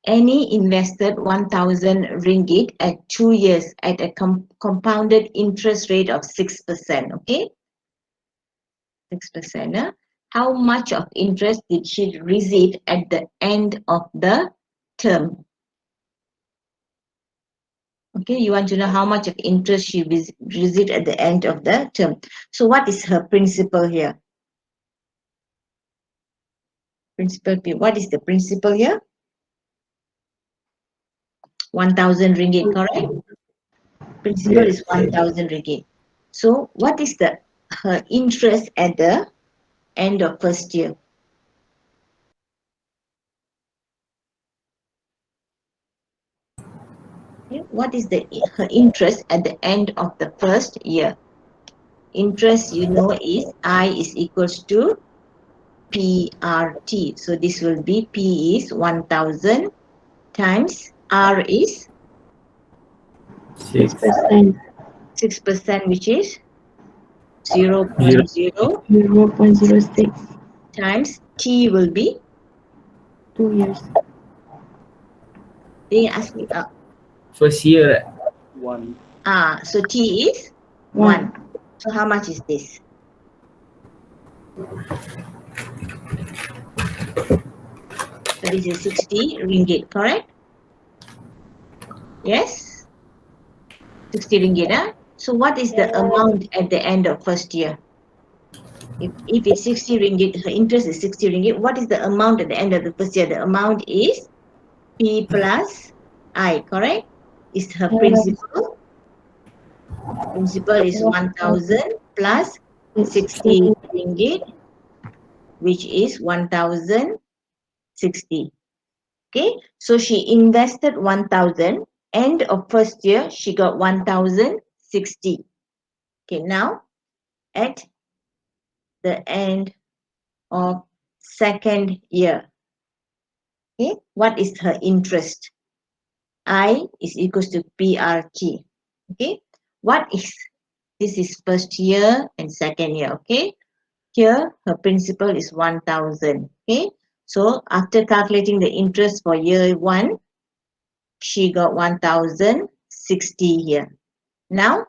Annie invested 1,000 ringgit at 2 years at a compounded interest rate of 6%. Okay, 6%. How much of interest did she receive at the end of the term? Okay, you want to know how much of interest she received at the end of the term. So what is her principal here? Principal, what is the principal here? 1,000 ringgit, correct? Principal is 1,000 ringgit. So what is her interest at the end of first year? Okay, what is her interest at the end of the first year? Interest, you know, is I is equals to PRT. So this will be P is 1,000 times R is 6%. 6%, which is 0.0 0.06. times T will be 2 years. they ask me First year. so T is 1. So how much is this? So this is 60 ringgit, correct? Yes? 60 ringgit, huh? So what is the amount at the end of first year? If it's 60 ringgit, her interest is 60 ringgit, what is the amount at the end of the first year? The amount is P plus I, correct? Is her principal. Principal is 1,000 plus 60 ringgit, which is 1,060. Okay, so she invested 1,000. End of first year, she got 1,060. Okay, now at the end of second year, okay, what is her interest? I is equals to PRT. Okay, this is first year and second year. Okay, here her principal is 1,000. Okay, so after calculating the interest for year 1, she got 1,060 here. Now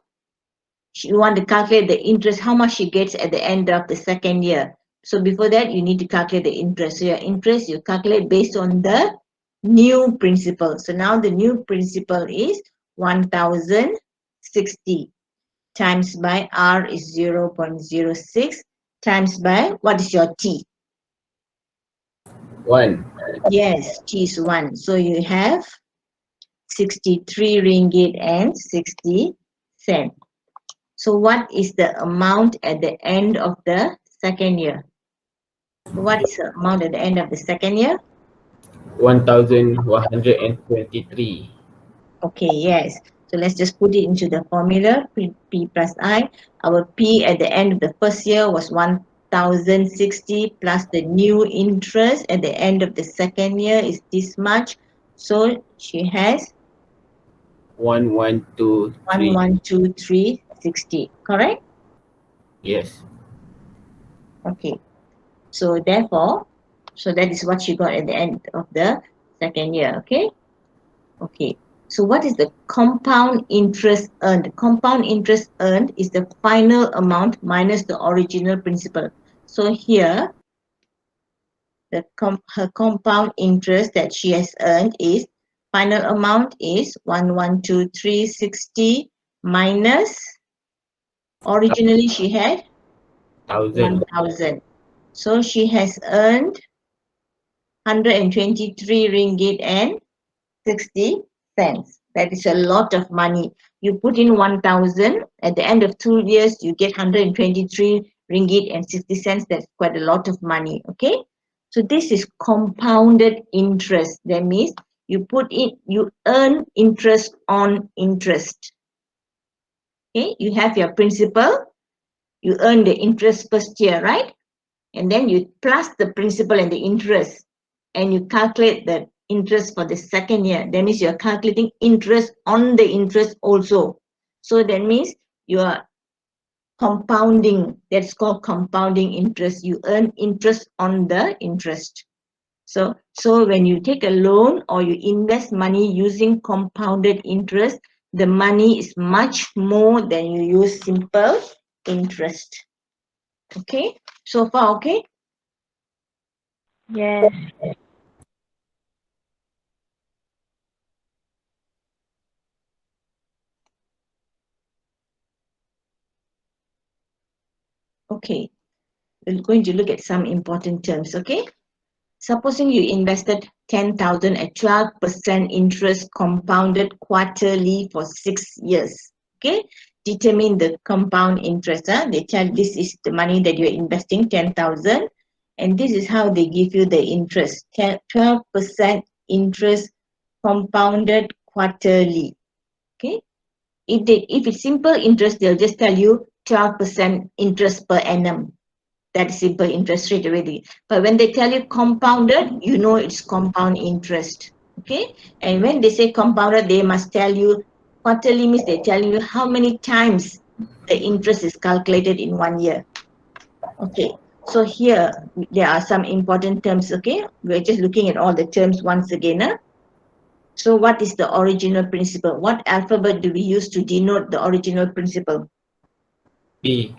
you want to calculate the interest, how much she gets at the end of the second year. So before that, you need to calculate the interest. So your interest, you calculate based on the new principal. So now the new principal is 1,060 times by R is 0.06 times by, what is your T? 1. Yes, T is 1. So you have 63 ringgit and 60 cents. So what is the amount at the end of the second year? What is the amount at the end of the second year? 1,123. Okay, yes. So let's just put it into the formula, P plus I. Our P at the end of the first year was 1,060 plus the new interest at the end of the second year is this much. So she has 1,123. 1,123.60, correct? Yes. Okay. So therefore, so that is what she got at the end of the second year. Okay. Okay. So what is the compound interest earned? Compound interest earned is the final amount minus the original principal. So here, her compound interest that she has earned is, final amount is 1,123.60 minus, originally she had 1,000. So she has earned 123 ringgit and 60 cents. That is a lot of money. You put in 1,000, at the end of 2 years, you get 123 ringgit and 60 cents. That's quite a lot of money, okay? So this is compounded interest. That means you earn interest on interest. Okay, you have your principal, you earn the interest first year, right? And then you plus the principal and the interest, and you calculate the interest for the second year. That means you're calculating interest on the interest also. So that means you are compounding. That's called compounding interest. You earn interest on the interest. So when you take a loan or you invest money using compounded interest, the money is much more than you use simple interest. Okay, so far okay? Yes. Okay, we're going to look at some important terms, okay? Supposing you invested 10,000 at 12% interest compounded quarterly for 6 years, okay? Determine the compound interest. They tell this is the money that you're investing, 10,000, and this is how they give you the interest, 12% interest compounded quarterly, okay? If it's simple interest, they'll just tell you 12% interest per annum. That is simple interest rate already. But when they tell you compounded, you know it's compound interest. Okay? And when they say compounded, they must tell you quarterly means they're telling you how many times the interest is calculated in 1 year. Okay. So here there are some important terms. Okay, we're just looking at all the terms once again. So what is the original principle? What alphabet do we use to denote the original principle? P.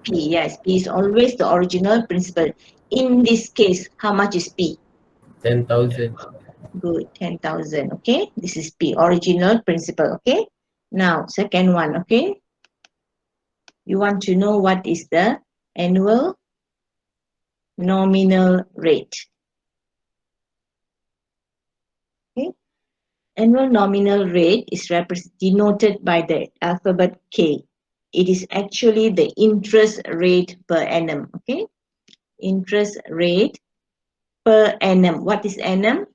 P, yes, P is always the original principle. In this case, how much is P? 10,000. Good, 10,000, okay? This is P, original principle, okay? Now, second one, okay? You want to know what is the annual nominal rate. Okay? Annual nominal rate is denoted by the alphabet K. It is actually the interest rate per annum, okay? Interest rate per annum. What is annum?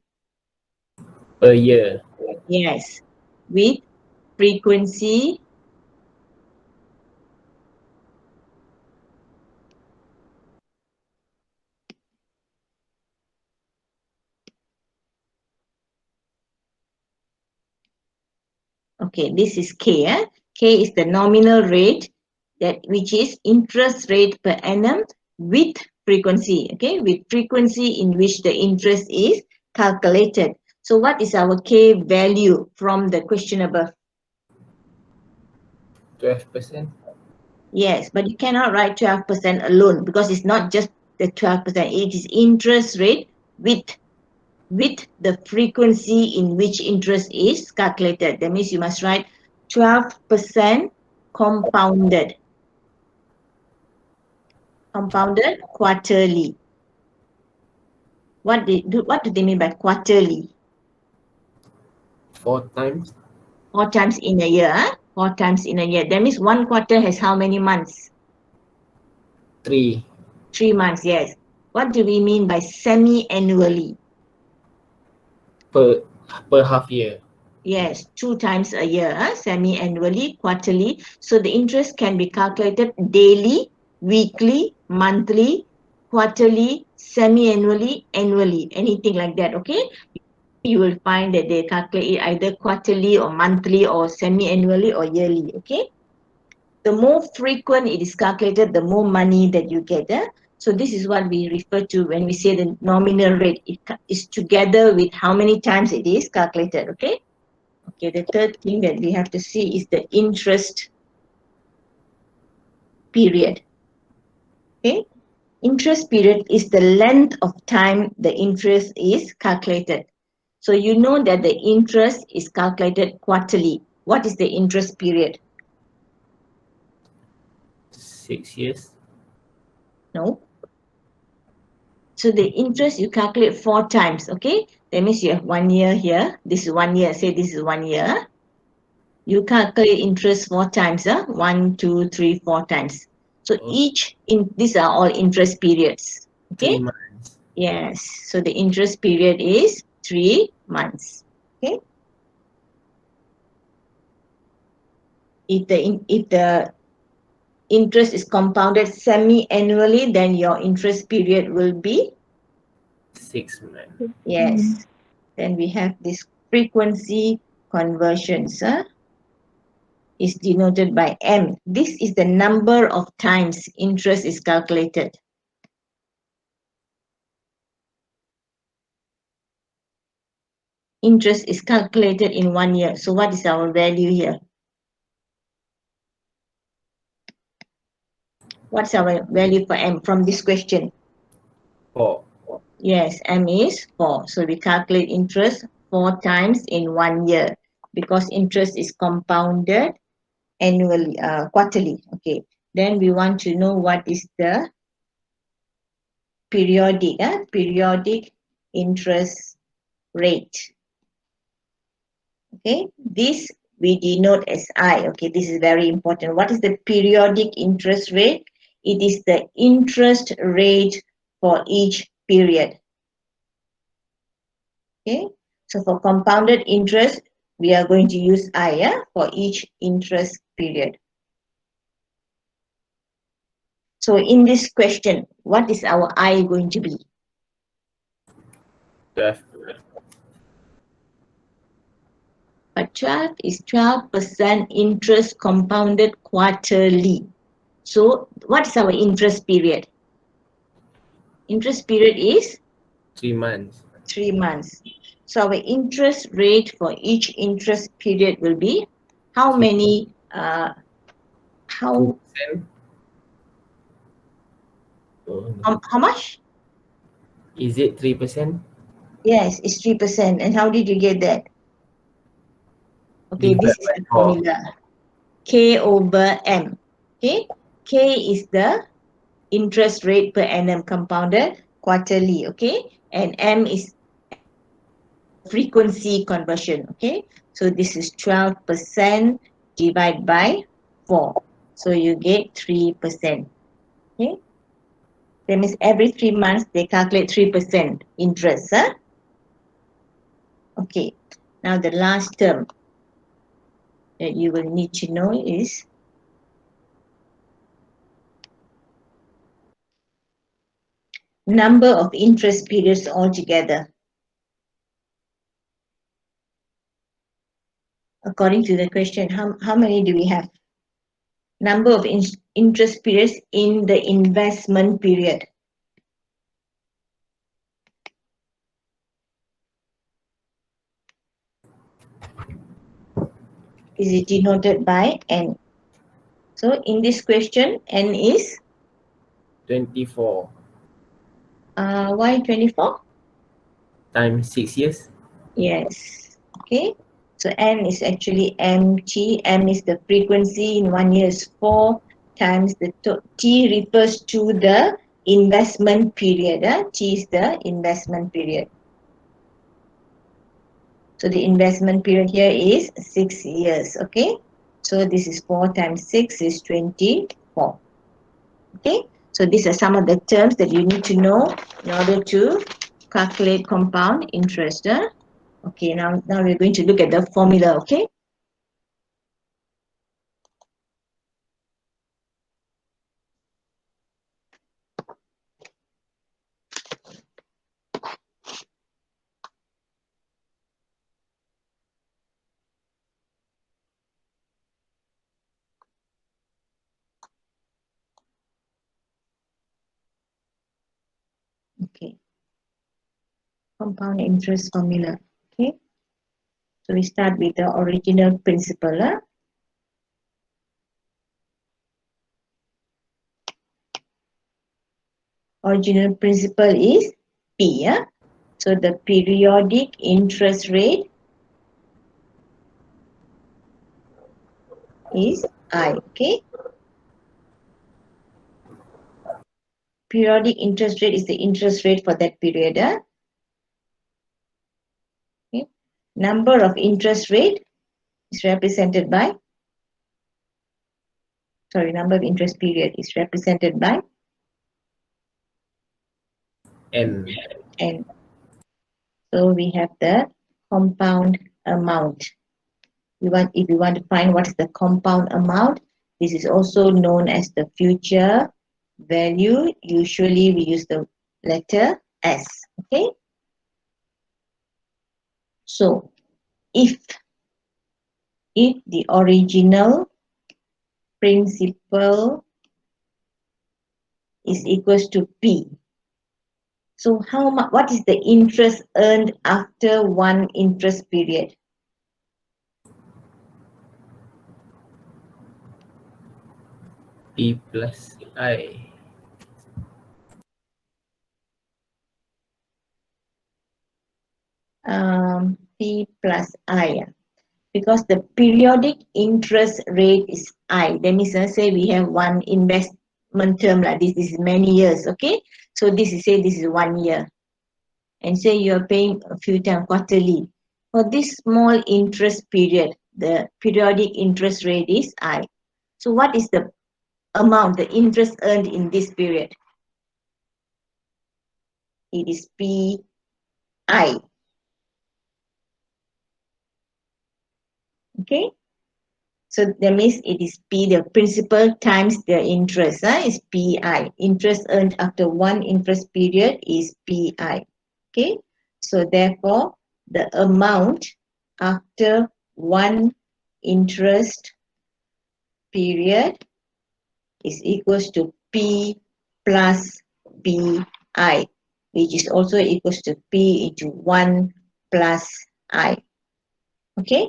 Per year. Yes, with frequency okay, this is K. K is the nominal rate which is interest rate per annum with frequency, okay, with frequency in which the interest is calculated. So what is our K value from the question above? 12%. Yes, but you cannot write 12% alone because it's not just the 12%. It is interest rate with the frequency in which interest is calculated. That means you must write 12% compounded. Compounded quarterly. What do they mean by quarterly? 4 times. 4 times in a year. 4 times in a year. That means 1 quarter has how many months? 3. 3 months, yes. What do we mean by semi-annually? Per half year. Yes, 2 times a year, semi-annually, quarterly. So the interest can be calculated daily, weekly, monthly, quarterly, semi-annually, annually, anything like that, okay? You will find that they calculate it either quarterly or monthly or semi-annually or yearly, okay? The more frequent it is calculated, the more money that you get. So this is what we refer to when we say the nominal rate. It is together with how many times it is calculated, okay? Okay, the third thing that we have to see is the interest period. Okay, interest period is the length of time the interest is calculated. So you know that the interest is calculated quarterly. What is the interest period? 6 years. No. So the interest you calculate 4 times, okay? That means you have 1 year here. This is 1 year. Say this is 1 year. You calculate interest 4 times, 1, 2, 3, 4 times. So these are all interest periods. 3 Okay? months. Yes. So the interest period is 3 months. Okay? If the interest is compounded semi-annually, then your interest period will be 6 months. yes. Then we have this frequency conversions. Is denoted by M. This is the number of times interest is calculated. interest is calculated in 1 year. So what is our value here? What's our value for M from this question? 4. Yes, M is 4. So we calculate interest 4 times in 1 year because interest is compounded annually, quarterly. Okay. Then we want to know what is the periodic interest rate. Okay, this we denote as I. Okay, this is very important. What is the periodic interest rate? It is the interest rate for each period. Okay, so for compounded interest, we are going to use I for each interest period. So in this question, what is our I going to be? 12. But 12 is 12% interest compounded quarterly. So what is our interest period? Interest period is 3 months. 3 months. So our interest rate for each interest period will be how many, how 2%. Oh, no. how much? Is it 3%? Yes, it's 3%. And how did you get that? Okay, this Divided is by the 4. formula. K over M. Okay, K is the interest rate per annum compounded quarterly. Okay, and M is frequency conversion. Okay, so this is 12% divided by 4. So you get 3%. Okay, that means every 3 months they calculate 3% interest. Okay, now the last term that you will need to know is number of interest periods altogether. According to the question, how many do we have? Number of interest periods in the investment period. Is it denoted by N? So in this question, N is 24 why 24? times 6 years. Yes. Okay. So N is actually MT. M is the frequency in 1 year is 4 times the T refers to the investment period. T is the investment period. So the investment period here is 6 years. Okay. So this is 4 times 6 is 24. Okay. So these are some of the terms that you need to know in order to calculate compound interest. Okay, now we're going to look at the formula, okay? Okay. Compound interest formula, okay? So we start with the original principle. Original principle is P. So the periodic interest rate is I, okay? Periodic interest rate is the interest rate for that period. Okay. Number of interest rate is represented by, number of interest period is represented by N. N. So we have the compound amount. If you want to find what is the compound amount, this is also known as the future value. Usually we use the letter S. Okay. So if the original principal is equals to P, So how much? What is the interest earned after one interest period? P plus I. P plus I. Because the periodic interest rate is I. That means, say we have one investment term like this. This is many years, okay? So this is, say this is 1 year. And say you're paying a few times quarterly. For this small interest period, the periodic interest rate is I. So what is the amount, the interest earned in this period? It is PI. Okay? So that means it is P, the principal times the interest, is PI. Interest earned after one interest period is PI. Okay? So therefore, the amount after one interest period is equals to P plus PI, which is also equals to P into 1 plus I. Okay?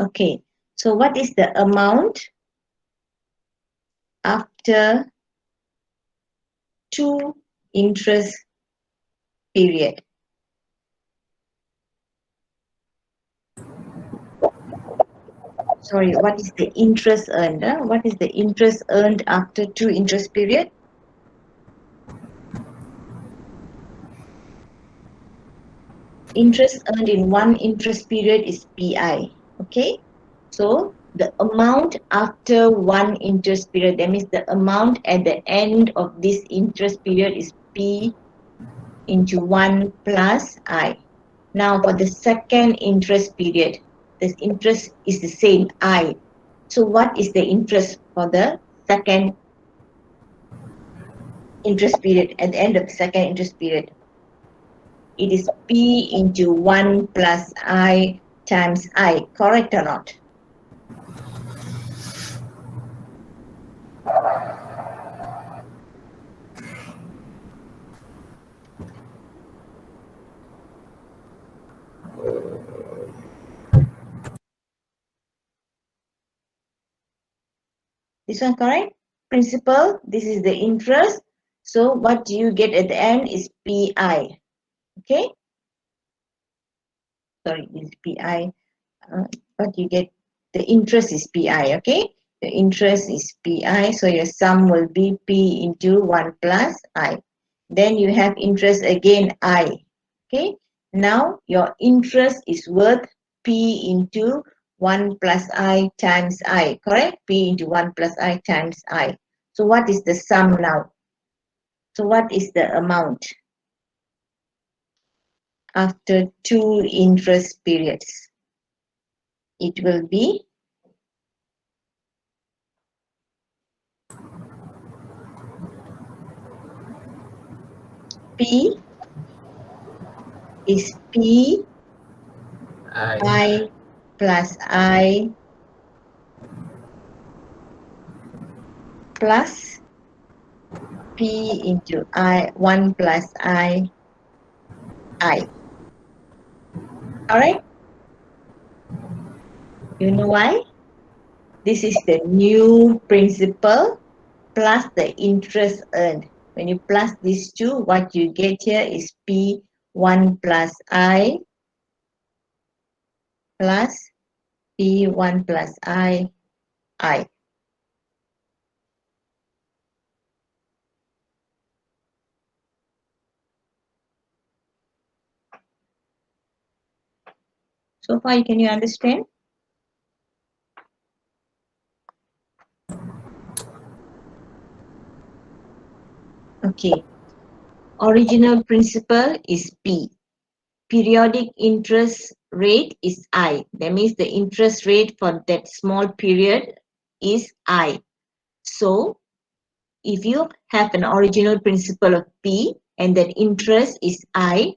Okay. So what is the amount after two interest period? Sorry, what is the interest earned? What is the interest earned after two interest period? Interest earned in one interest period is PI. Okay? So the amount after one interest period, that means the amount at the end of this interest period is P into 1 plus I. Now for the second interest period, the interest is the same, I. So what is the interest for the second interest period, at the end of the second interest period? It is P into 1 plus I times I, correct or not? This one correct? Principal, this is the interest. So what you get at the end is PI. Okay? Sorry, this is PI. What you get, the interest is PI, okay? The interest is PI, so your sum will be P into 1 plus I. Then you have interest again, I. Okay? Now your interest is worth P into 1 plus I times I, correct? P into 1 plus I times I. So what is the sum now? So what is the amount after two interest periods? It will be P is P I plus I plus P into I 1 plus I. Alright? You know why? This is the new principal plus the interest earned. When you plus these two, what you get here is P 1 plus I plus P 1 plus I. So far, can you understand? Okay. Original principal is P. Periodic interest rate is I. That means the interest rate for that small period is I. So if you have an original principal of P and that interest is I,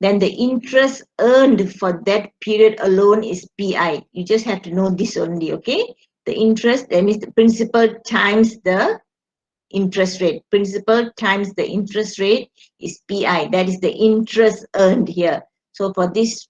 then the interest earned for that period alone is PI. You just have to know this only, okay? The interest, that means the principal times the interest rate. Principal times the interest rate is PI. That is the interest earned here. So for this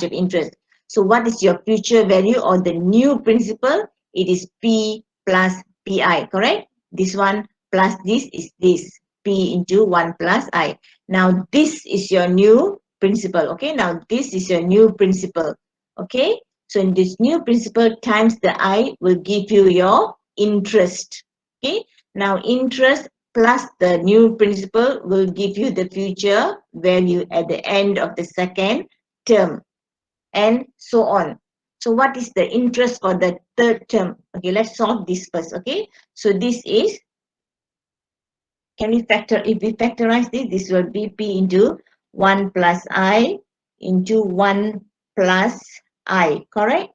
of interest. So what is your future value or the new principal? It is P plus PI, correct? This one plus this is this, P into 1 plus I. Now this is your new principal, okay? Now this is your new principal, okay? So in this new principal times the I will give you your interest, okay? Now interest plus the new principal will give you the future value at the end of the second term, and so on. So what is the interest for the third term? Okay, let's solve this first, okay? So this is, can we factor, if we factorize this will be P into 1 plus I into 1 plus I, correct?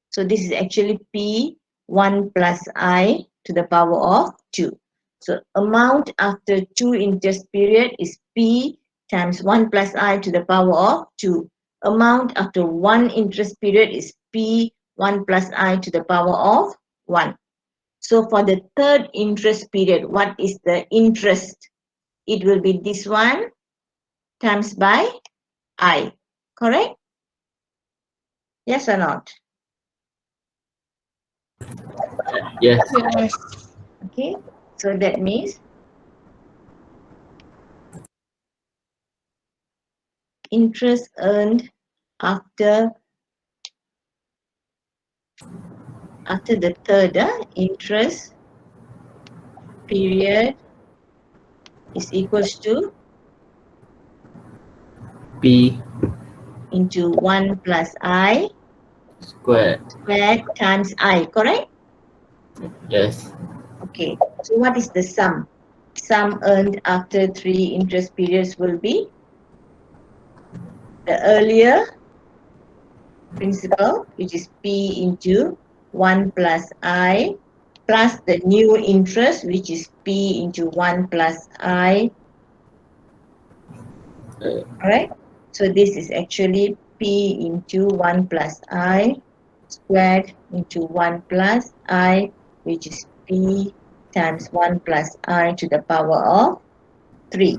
So this is actually P 1 plus I to the power of 2. So amount after 2 interest period is P times 1 plus I to the power of 2. Amount after 1 interest period is P 1 plus I to the power of 1. So for the third interest period, what is the interest? It will be this one times by I, correct? Yes or not? Yes. Yes. Okay, so that means interest earned after the third interest period is equals to P into 1 plus I squared. squared times I, correct? Yes. Okay, so what is the sum? Sum earned after 3 interest periods will be the earlier principal, which is P into 1 plus I, plus the new interest, which is P into 1 plus I, alright? So this is actually P into 1 plus I squared into 1 plus I, which is P times 1 plus I to the power of 3.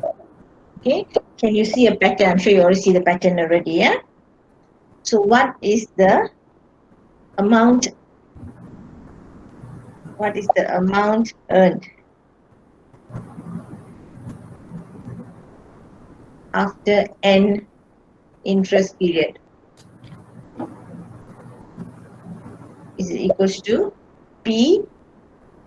Okay, can you see a pattern? I'm sure you already see the pattern already, yeah? So what is the amount? What is the amount earned after n interest period? Is it equals to P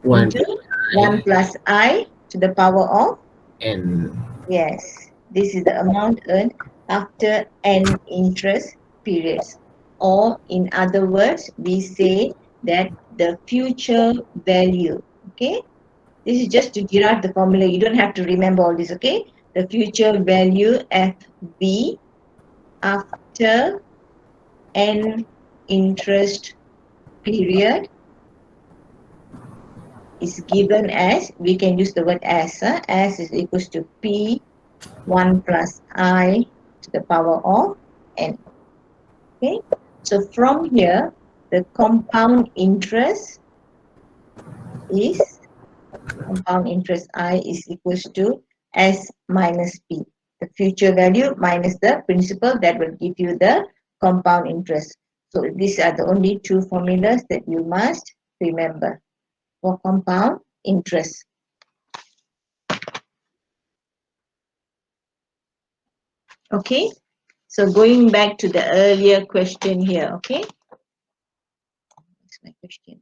1 into 1 plus I to the power of, and yes, this is the amount earned after n interest periods. Or in other words, we say that the future value, okay? This is just to derive the formula. You don't have to remember all this, okay? The future value FB after n interest period is given as, we can use the word as is equals to P 1 plus I to the power of n. Okay, so from here, the compound interest I is equals to S minus P. The future value minus the principal, that will give you the compound interest. So these are the only two formulas that you must remember for compound interest. Okay, so going back to the earlier question here, okay? What's my question?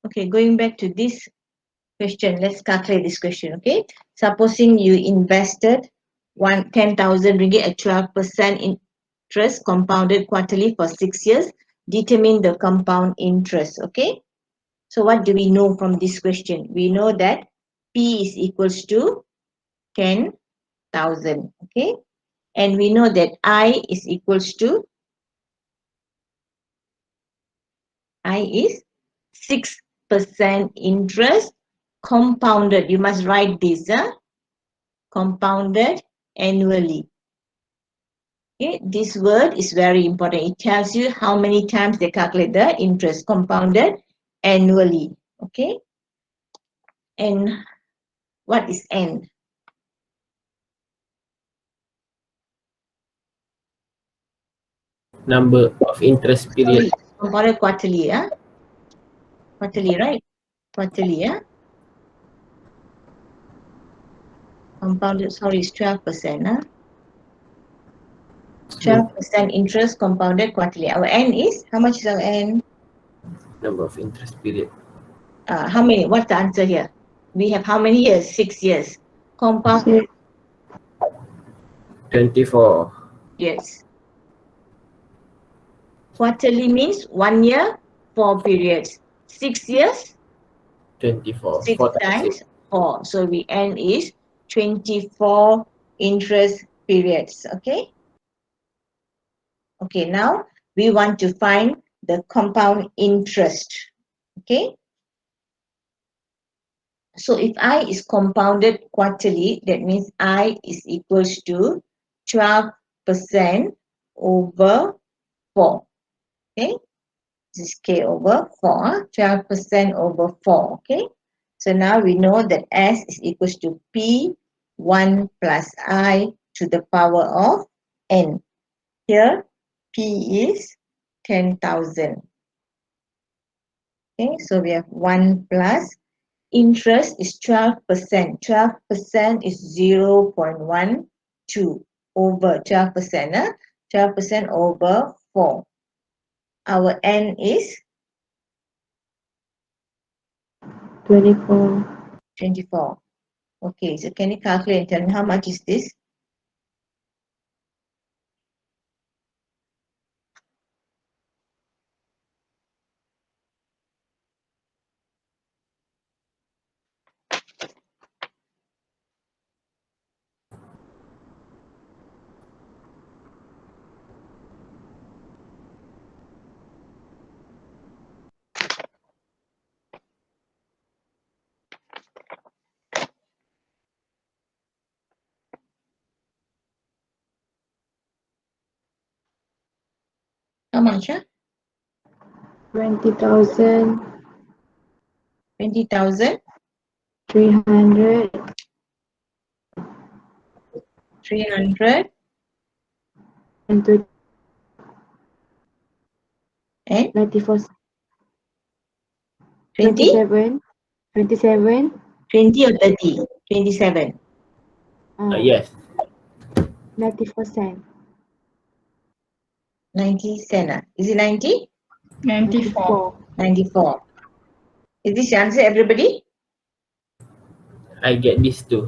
Okay, going back to this question, let's calculate this question, okay? Supposing you invested 10,000 ringgit at 12% interest compounded quarterly for 6 years. Determine the compound interest. Okay. So what do we know from this question? We know that P is equals to 10,000. Okay. And we know that I is equals to, I is 6% interest compounded. You must write this, compounded annually. Okay, this word is very important. It tells you how many times they calculate the interest compounded annually. Okay. And what is N? Number of interest period. Sorry, compounded quarterly, quarterly, right? Quarterly, compounded, sorry, it's 12%, 12% interest compounded quarterly. Our N is, how much is our N? Number of interest period. How many? What's the answer here? We have how many years? 6 years. Compound, Six. 24. yes. Quarterly means 1 year, 4 periods. 6 years, 24. 6 4 times 6. times 4. So we N is 24 interest periods. Okay. Okay, now we want to find the compound interest. Okay. So if I is compounded quarterly, that means I is equals to 12% over 4. Okay. This is K over 4. 12% over 4. Okay. So now we know that S is equals to P1 plus I to the power of N. Here, P is 10,000. Okay, so we have 1 plus interest is 12%. 12% is 0.12 over 12%. 12% over 4. Our N is 24. 24. Okay, so can you calculate and tell me how much is this? How much? 20,000. 20,000, 300. 300, And and 94. 20? 27. 27. 20 or 30? 27. Yes. 94 cents. 90 cent. Is it 90? 94. 94. Is this your answer, everybody? I get this too.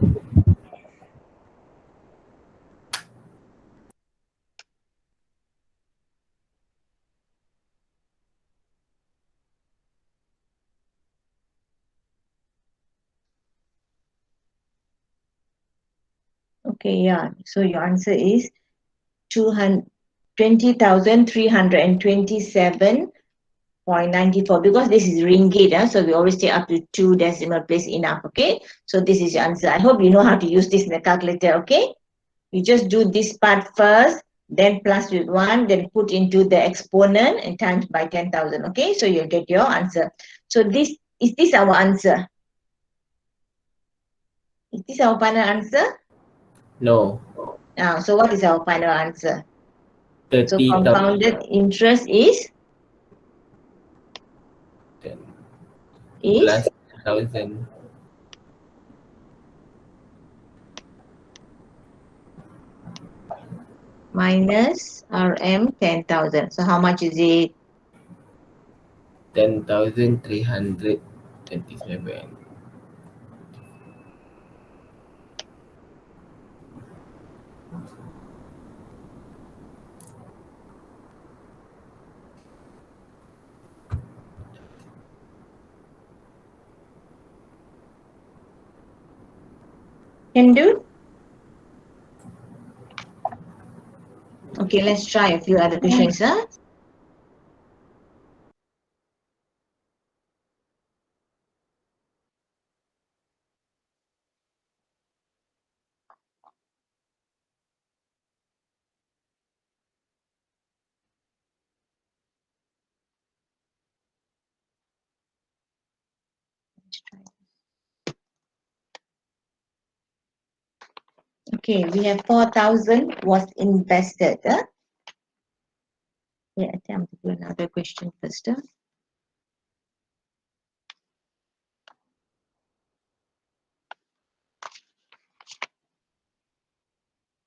Okay, yeah. So your answer is 20,327.94 because this is ringgit, so we always take up to 2 decimal place enough. Okay, so this is your answer. I hope you know how to use this in the calculator. Okay, you just do this part first, then plus with 1, then put into the exponent and times by 10,000. Okay, so you'll get your answer. So this is this our answer? Is this our final answer? No. Now, so what is our final answer? So 30,000. compounded interest is Plus 1,000. minus RM 10,000. So how much is it? 10,327. Can do? Okay, let's try a few other questions. Huh? Okay, we have 4,000 was invested. Huh? Yeah, attempt to do another question first. Huh?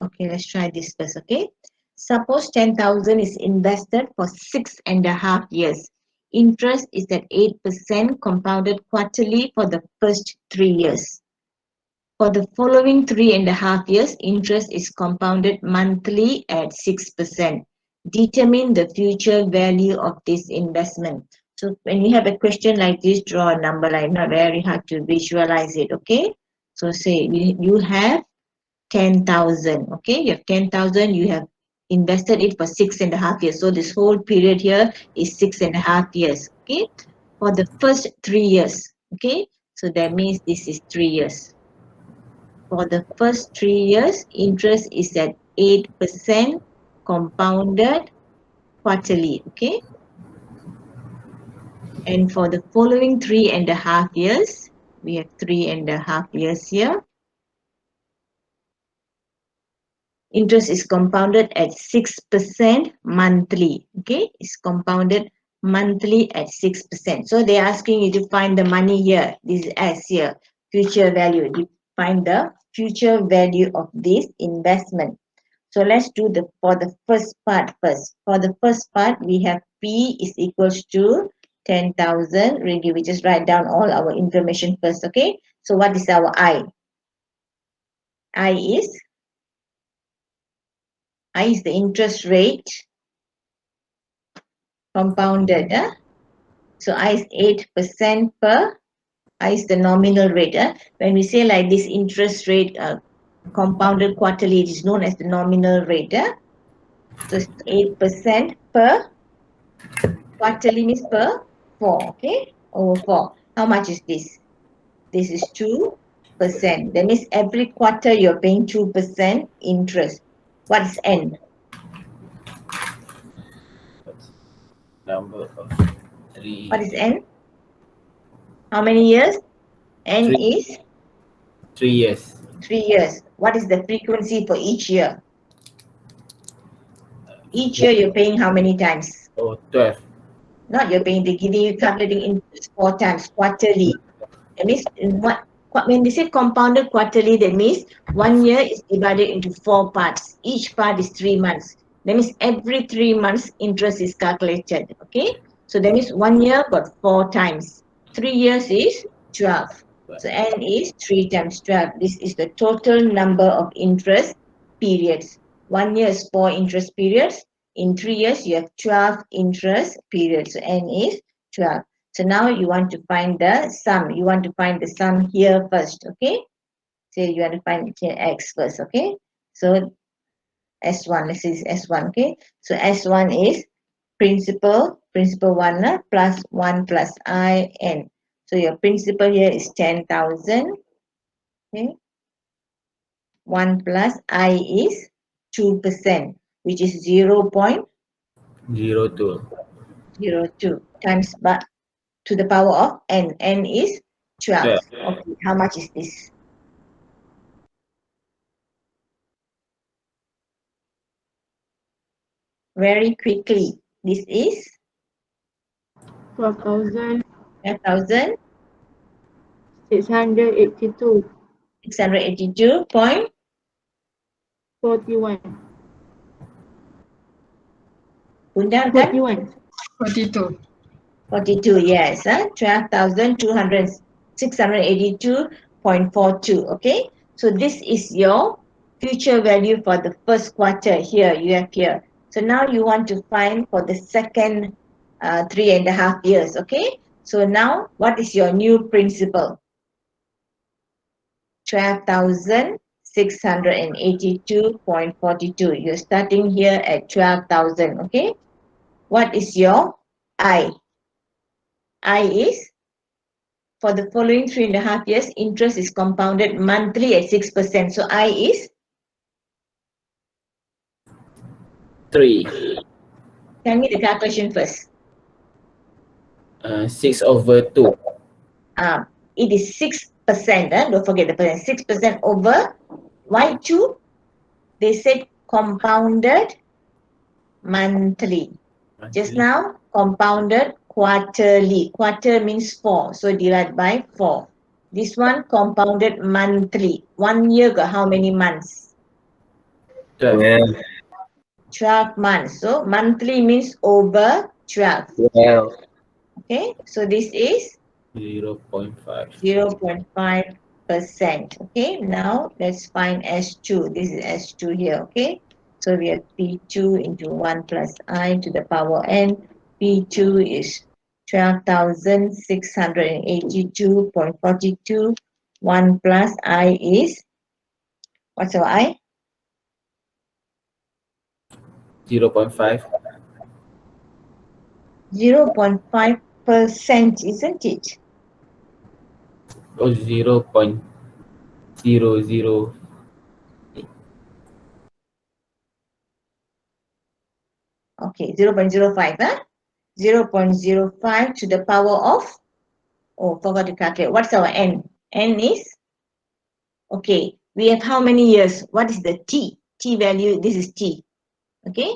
Okay, let's try this first. Okay, suppose 10,000 is invested for 6.5 years. Interest is at 8% compounded quarterly for the first 3 years. For the following 3.5 years, interest is compounded monthly at 6%. Determine the future value of this investment. So when you have a question like this, draw a number line. Not very hard to visualize it. Okay. So say you have 10,000. Okay, you have 10,000. You have invested it for 6.5 years. So this whole period here is 6.5 years. Okay, for the first 3 years. Okay, so that means this is 3 years. For the first 3 years, interest is at 8% compounded quarterly. Okay, and for the following 3.5 years, we have 3.5 years here. Interest is compounded at 6% monthly. Okay, it's compounded monthly at 6%. So they're asking you to find the money here. This is S here, future value. You find the future value of this investment. So let's do for the first part first. For the first part, we have P is equals to 10,000 ringgit. We just write down all our information first. Okay. So what is our I? I is the interest rate compounded. So I is 8% per, I is the nominal rate. When we say like this interest rate compounded quarterly, it is known as the nominal rate. So 8% per quarterly means per 4. Okay, over 4. How much is this? This is 2%. That means every quarter you're paying 2% interest. What is N? Number of 3. What is N? How many years? N Three. is 3 years. 3 years. What is the frequency for each year? Each year you're paying how many times? Oh, 12. Not you're paying, they're giving you calculating interest 4 times quarterly. That means when they say compounded quarterly, that means 1 year is divided into 4 parts. Each part is 3 months. That means every 3 months interest is calculated. Okay, so that means 1 year got 4 times. 3 years is 12. So N is 3 times 12. This is the total number of interest periods. 1 year is 4 interest periods. In 3 years, you have 12 interest periods. So N is 12. So now you want to find the sum. You want to find the sum here first, okay? So you want to find here X first, okay? So S1, this is S1, okay? So S1 is principal 1 plus 1 plus I N. So your principal here is 10,000, okay? 1 plus I is 2%, which is 0.02 times to the power of N. N is 12. Okay, how much is this? Very quickly. This is 12,682. 12,682.41. 41. Undang kan? 41. 42. 42, yes. 12,682.42. Okay. So this is your future value for the first quarter here. You have here. So now you want to find for the second 3.5 years. Okay. So now what is your new principal? 12,000 12,682.42. You're starting here at 12,000, okay? What is your I? I is, for the following 3.5 years, interest is compounded monthly at 6%. So I is, 3. tell me the calculation first. 6/2. It is 6%. Don't forget the percent. 6% over why 2? They said compounded monthly. Just now, compounded quarterly. Quarter means 4. So divide by 4. This one compounded monthly. 1 year got how many months? 12. 12 months. So monthly means over 12. 12. Okay. So this is 0.5. 0.5%. Okay. Now let's find S2. This is S2 here. Okay. So we have P2 into 1 plus I to the power n. P2 is 12,682.42. 1 plus I is, what's our I? 0.5. 0.5%, isn't it? Or 0.00. Okay, 0.05, huh? 0.05 to the power of, oh, forgot to calculate. What's our n? N is, okay, we have how many years? What is the t? T value, this is t. Okay.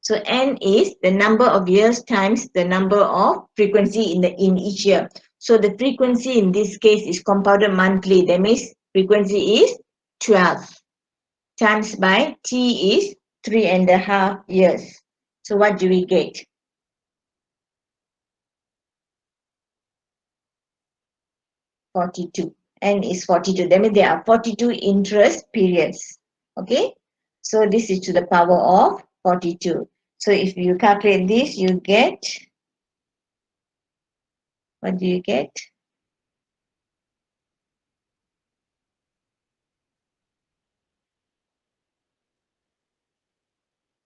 So n is the number of years times the number of frequency in each year. So the frequency in this case is compounded monthly. That means frequency is 12 times by t is 3.5 years. So what do we get? (42). N is 42. That means there are 42 interest periods. Okay. So this is to the power of 42. So if you calculate this, you get, what do you get?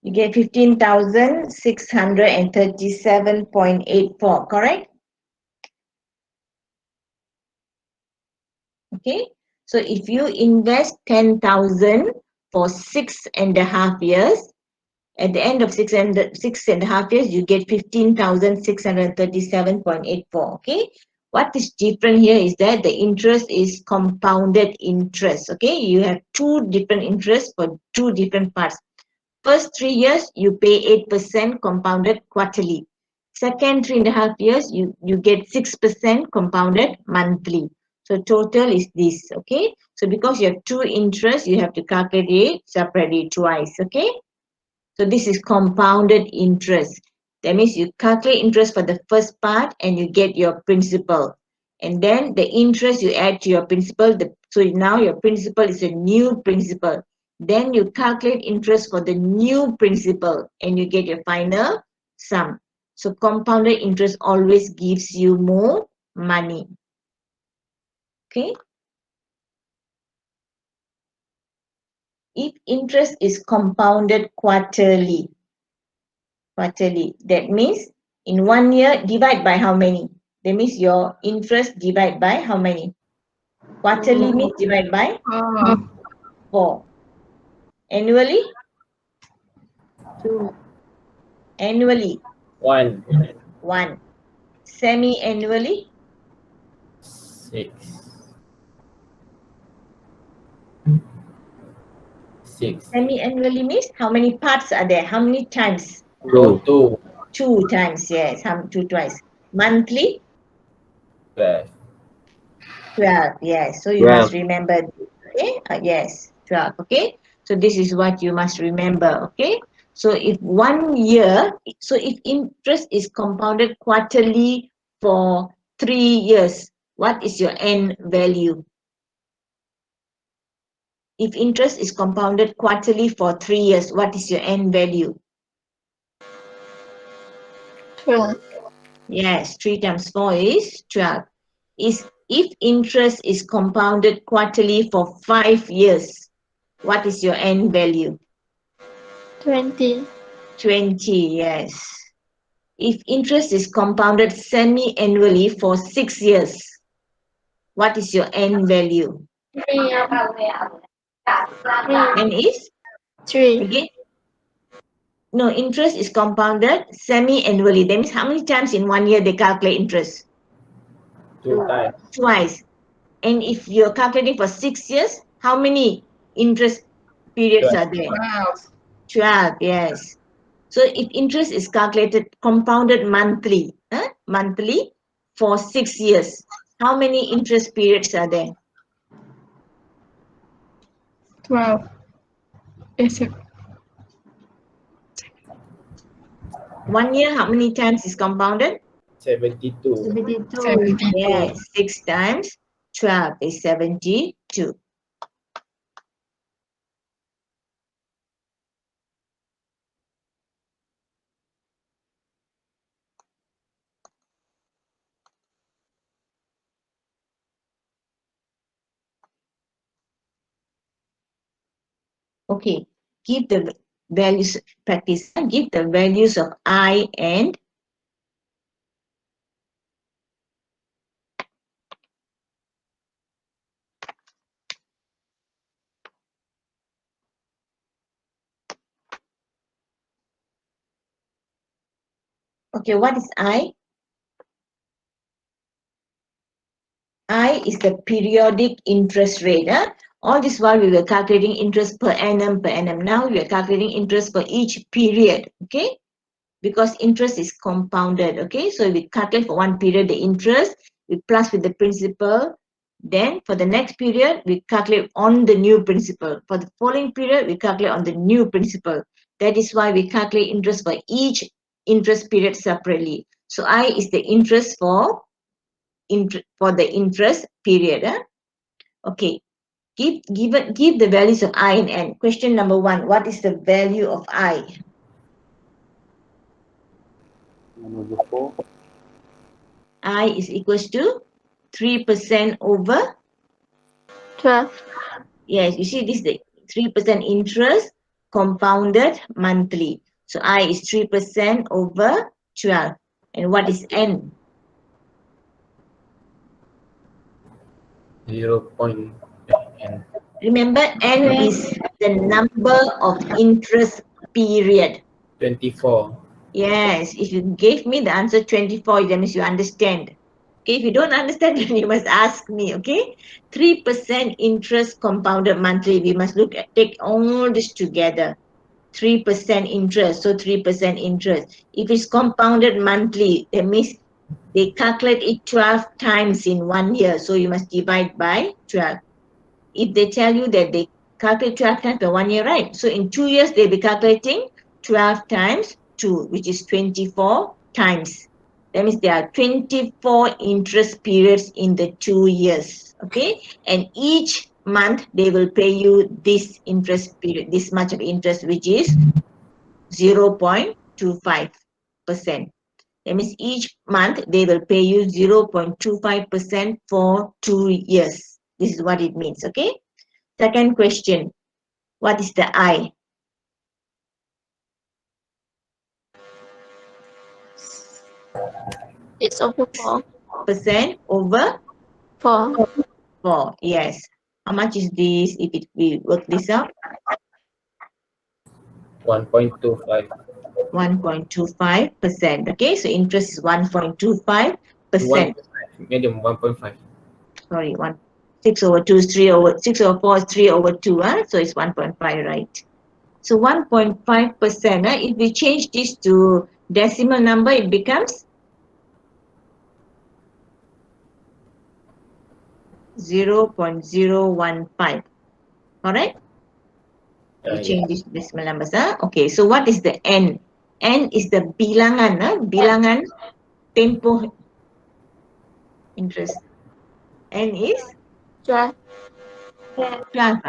You get 15,637.84, correct? Okay. So if you invest 10,000 for 6.5 years, at the end of 6.5 years, you get 15,637.84. Okay. What is different here is that the interest is compounded interest. Okay. You have two different interests for two different parts. First 3 years, you pay 8% compounded quarterly. Second 3.5 years, you get 6% compounded monthly. So total is this, okay? So because you have two interests, you have to calculate it separately twice, okay? So this is compounded interest. That means you calculate interest for the first part and you get your principal. And then the interest you add to your principal. So now your principal is a new principal. Then you calculate interest for the new principal and you get your final sum. So compounded interest always gives you more money. Okay. If interest is compounded quarterly, that means in 1 year, divide by how many? That means your interest divide by how many? Quarterly means divide by 4. Annually? 2. Annually, 1. 1. Semi-annually? 6. 6. Semi-annually means how many parts are there? How many times? 2. 2. 2 times, yes. 2 twice. Monthly? 12. 12, yes. So you must remember, okay? Yes, 12, okay? So this is what you must remember, okay? So if 1 year, so if interest is compounded quarterly for 3 years, what is your end value? If interest is compounded quarterly for 3 years, what is your end value? 12. Yes, 3 times 4 is 12. Is If interest is compounded quarterly for 5 years, what is your N value? 20. 20, yes. If interest is compounded semi-annually for 6 years, what is your N value? N is? 3. Again? No, interest is compounded semi-annually. That means how many times in 1 year they calculate interest? 2 times. Twice. And if you're calculating for 6 years, how many interest periods are there? 12. 12, yes. So if interest is calculated compounded monthly, monthly for 6 years, how many interest periods are there? 12. Is it 1 year, how many times is compounded? 72. 72? Yes, 6 times 12 is 72. Okay, give the values, practice, give the values of I and okay, what is I? I is the periodic interest rate. All this while we were calculating interest per annum. Now we are calculating interest for each period, okay? Because interest is compounded, okay? So we calculate for one period the interest, we plus with the principal. Then for the next period, we calculate on the new principal. For the following period, we calculate on the new principal. That is why we calculate interest for each interest period separately. So I is the interest for the interest period. Okay, give the values of I and N. Question number 1, what is the value of I? 1/4. I is equals to 3% over, 12. yes, you see this is the 3% interest compounded monthly. So I is 3% over 12. And what is N? 0. And Remember, N is the number of interest period. 24. Yes, if you gave me the answer 24, that means you understand. Okay, if you don't understand, then you must ask me, okay? 3% interest compounded monthly. We must take all this together. 3% interest, so 3% interest. If it's compounded monthly, that means they calculate it 12 times in 1 year. So you must divide by 12. If they tell you that they calculate 12 times per 1 year, right? So in 2 years, they'll be calculating 12 times 2, which is 24 times. That means there are 24 interest periods in the 2 years, okay? And each month, they will pay you this interest period, this much of interest, which is 0.25%. That means each month, they will pay you 0.25% for 2 years. This is what it means, okay? Second question, what is the I? It's over 4. Percent over 4. 4. Yes. How much is this if we work this out? 1.25. 1.25%. Okay, so interest is 1.25%. 1.5. Medium 1.5. Sorry, 6 over 2 is 3 over 6 over 4 is 3 over 2. So it's 1.5, right? So 1.5%. If we change this to decimal number, it becomes 0.015. Correct? We change this to decimal numbers. Okay, so what is the N? N is the bilangan. Bilangan tempoh interest. N is 12. 12.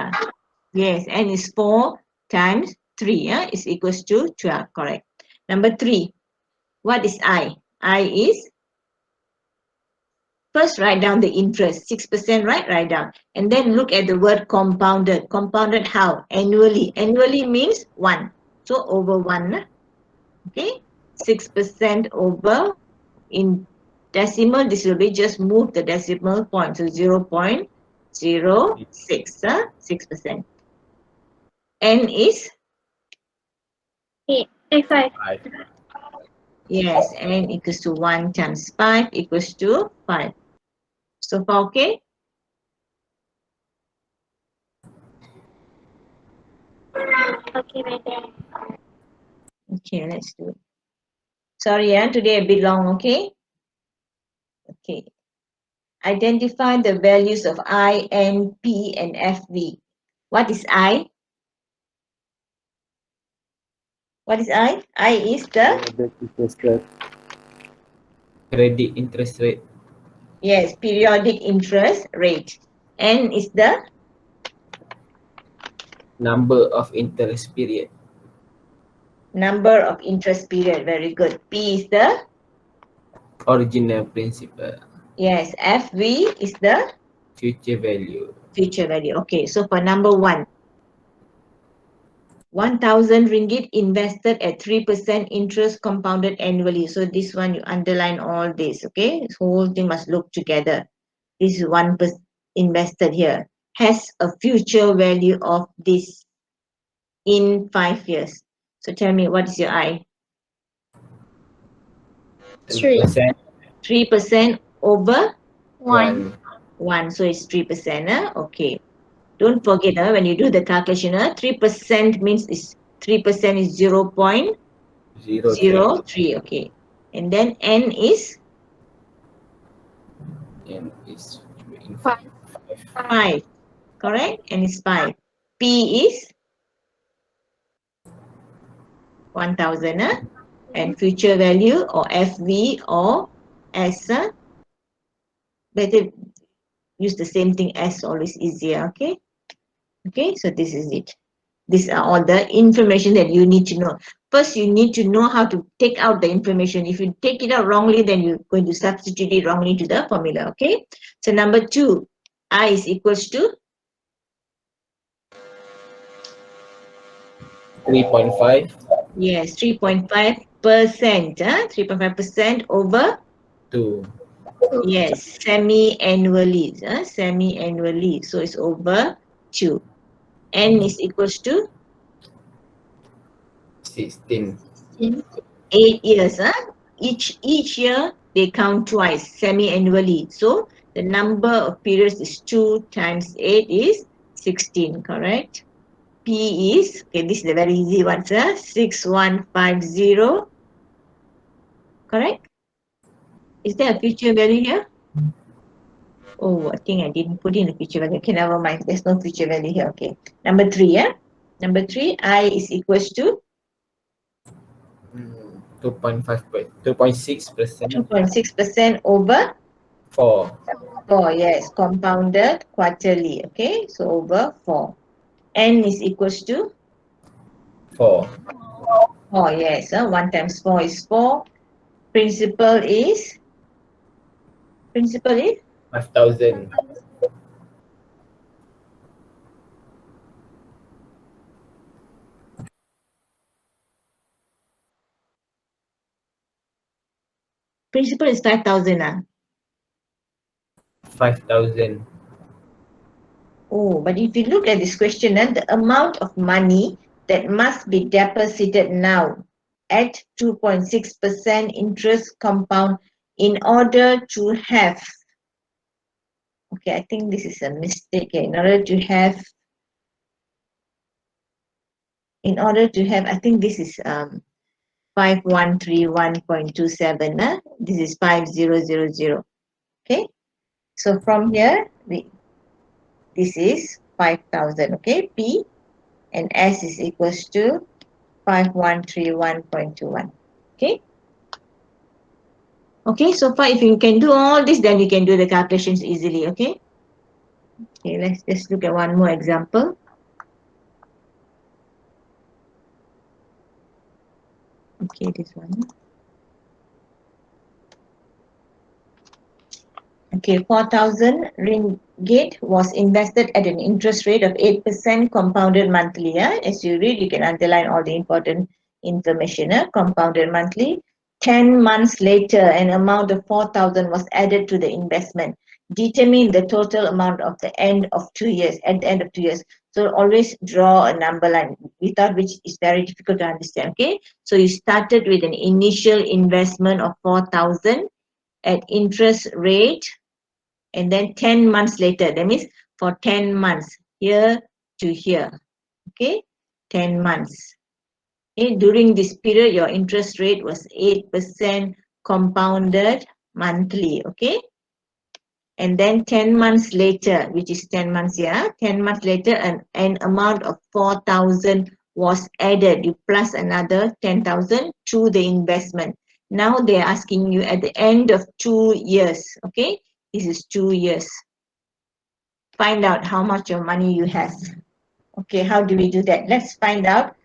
Yes, N is 4 times 3 is equals to 12. Correct. Number 3. What is I? I is First, write down the interest, 6%, right? Write down. And then look at the word compounded. Compounded how? Annually. Annually means 1. So, over 1. Okay? 6% over in decimal, this will be just move the decimal point. So, 0.06, 6%. N is? 5. 5. Yes, N equals to 1 times 5 equals to 5. So far, okay? Okay, madam. Okay, let's do it. Sorry, today a bit long, okay? Okay. Identify the values of I, N, P, and FV. What is I? What is I? I is the, Periodic interest rate. Credit interest rate. yes, periodic interest rate. N is the, Number of interest period. number of interest period. Very good. P is the, Original principal. yes, FV is the Future value. future value. Okay, so for number 1, 1,000 ringgit invested at 3% interest compounded annually. So this one you underline all this, okay? This whole thing must look together. This is 1% invested here. Has a future value of this in 5 years. So tell me, what is your I? 3. 10%. 3% over 1. 1. So it's 3%. Okay. Don't forget when you do the calculation, 3% means is 3% is 0.03. 0.03. Okay. And then N is And it's 5. 5. Correct? N is 5. P is 1,000. And future value or FV or S. Better use the same thing as, always easier. Okay. Okay. So this is it. These are all the information that you need to know. First, you need to know how to take out the information. If you take it out wrongly, then you're going to substitute it wrongly to the formula. Okay. So number 2, I is equals to 3.5. yes, 3.5%. 3.5% over 2. yes, semi-annually. Semi-annually. So it's over 2. N is equals to 16. 8 years. Each year they count twice, semi-annually. So the number of periods is 2 times 8 is 16, correct? P is, okay, this is the very easy one, sir. 6150. Correct? Is there a future value here? Oh, I think I didn't put in the future value. Okay, never mind. There's no future value here. Okay. Number 3, Number 3, I is equals to 2.6%. 2.6% over 4. 4. Yes, compounded quarterly. Okay, so over 4. N is equals to 4. 4. Yes, 1 times 4 is 4. Principal is 5,000. principal is 5,000. 5,000. Oh, but if you look at this question, the amount of money that must be deposited now at 2.6% interest compound in order to have, okay, I think this is a mistake. In order to have, I think this is 5131.27. This is 5000. Okay, so from here, this is 5,000. Okay, P and S is equals to 5131.21. Okay. Okay, so far if you can do all this, then you can do the calculations easily. Okay. Okay, let's just look at one more example. Okay, this one. Okay, 4,000 ringgit was invested at an interest rate of 8% compounded monthly. Yeah? As you read, you can underline all the important information. Compounded monthly. 10 months later, an amount of 4,000 was added to the investment. Determine the total amount of the end of 2 years, at the end of 2 years. So always draw a number line, without which is very difficult to understand. Okay, so you started with an initial investment of 4,000 at interest rate, and then 10 months later, that means for 10 months, here to here. Okay, 10 months. Okay, during this period, your interest rate was 8% compounded monthly. Okay, and then 10 months later, which is 10 months here, 10 months later, an amount of 4,000 was added. You plus another 10,000 to the investment. Now they're asking you at the end of 2 years. Okay, this is 2 years. Find out how much of money you have. Okay, how do we do that? Let's find out.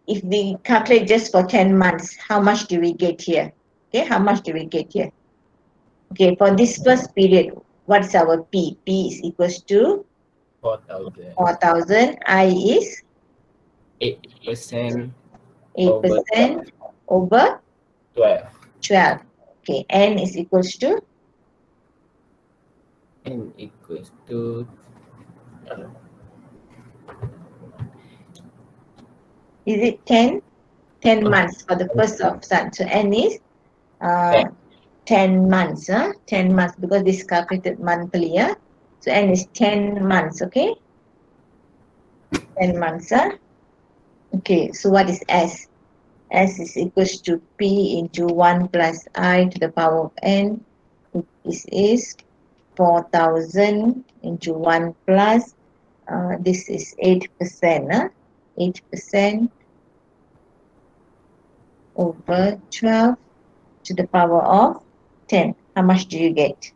If we calculate just for 10 months, how much do we get here? Okay, how much do we get here? Okay, for this first period, what's our P? P is equals to 4,000. 4,000. I is 8% 8% over 12. 12. Okay, N is equals to N equals to is it 10? 10 months for the first option. So N is 10 months. 10 months because this is calculated monthly. So N is 10 months. Okay, 10 months. Okay, so what is S? S is equals to P into 1 plus I to the power of N. This is 4,000 into 1 plus, this is 8%. 8% over 12 to the power of 10. How much do you get?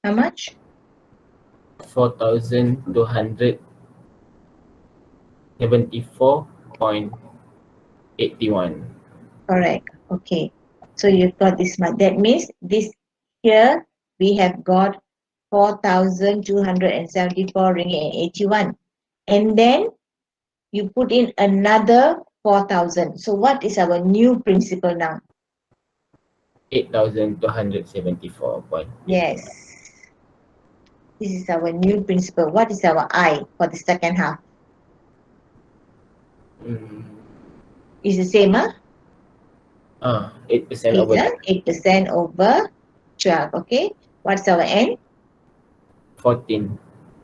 How much? 4,274.81. Correct. Okay. So you got this much. That means this here we have got 4,274 ringgit and 81. And then you put in another 4,000. So what is our new principal now? 8,274. Yes. This is our new principal. What is our I for the second half? Is the same, 8% over 8% over 12. Okay. What's our N? 14.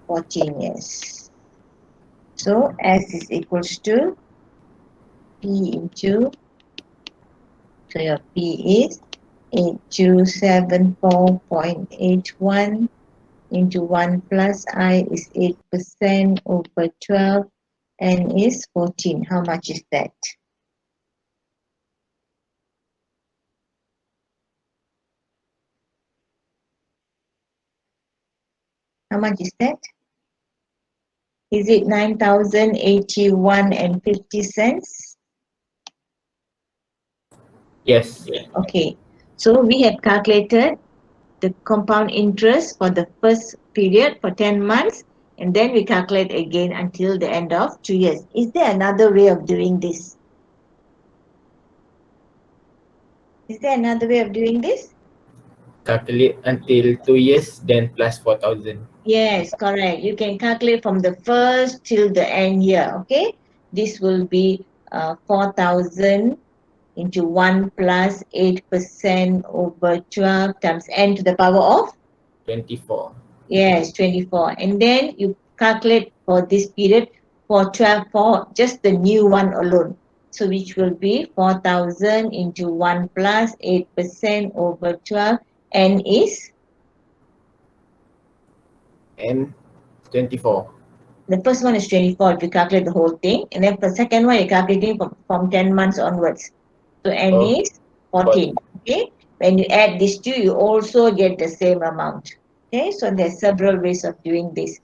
14, yes. So S is equals to P into, so your P is 8274.81 into 1 plus I is 8% over 12, N is 14. How much is that? How much is that? Is it 9,081 and 50 cents? Yes. Okay, so we have calculated the compound interest for the first period for 10 months, and then we calculate again until the end of 2 years. Is there another way of doing this? Is there another way of doing this? Calculate until 2 years, then plus 4,000. Yes, correct. You can calculate from the first till the end year. Okay, this will be 4,000 into 1 plus 8% over 12 times n to the power of 24. Yes, 24. And then you calculate for this period for 12 for just the new one alone. So which will be 4,000 into 1 plus 8% over 12. N is? And 24. The first one is 24 if you calculate the whole thing. And then for the second one, you're calculating from 10 months onwards. So N Oh. is 14. Okay. When you add these two, you also get the same amount. Okay, so there's several ways of doing this.